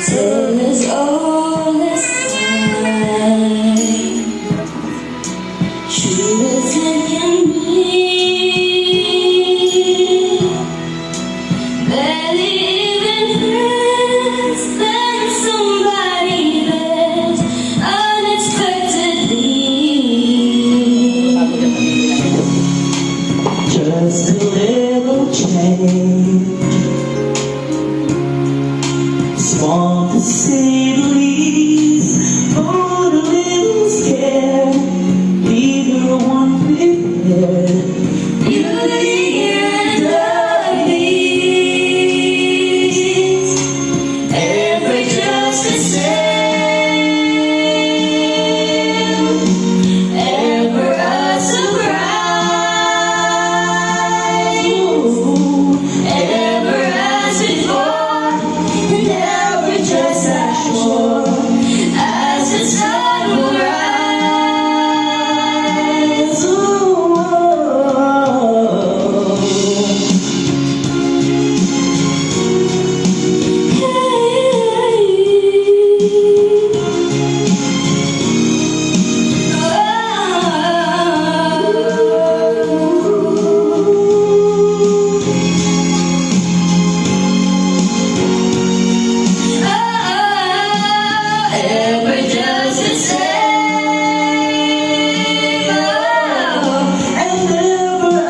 Tell us all this time, truth can be barely even friends, then somebody that unexpectedly just a little change. Small to say the least, but a little scared. Neither one prepared. Beauty and the Beast, ever just the same, ever a surprise. Ooh, ever as before, and ever just as sure as the sun will rise. Ooh, ever just the same, and never a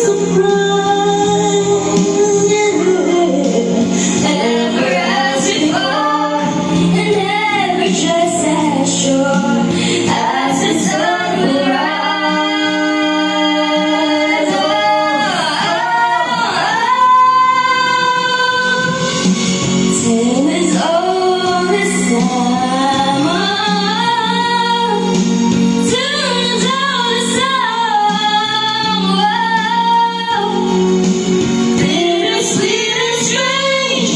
surprise, yeah. Ever as before, and never just as sure as the sun will rise. Tell us all this time, tell us all this time, bittersweet and strange,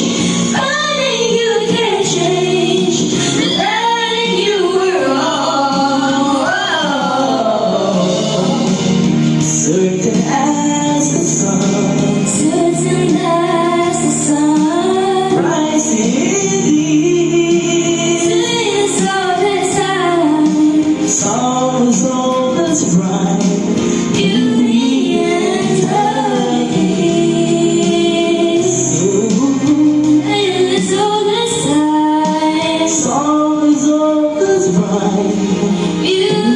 finding you can change, letting you were wrong. Certain as the sun, certain as the sun, rising indeed. Sing all this time, song is all that's bright, beauty and the Beast. Ooh, and it's all this time, song is all that's bright, beauty.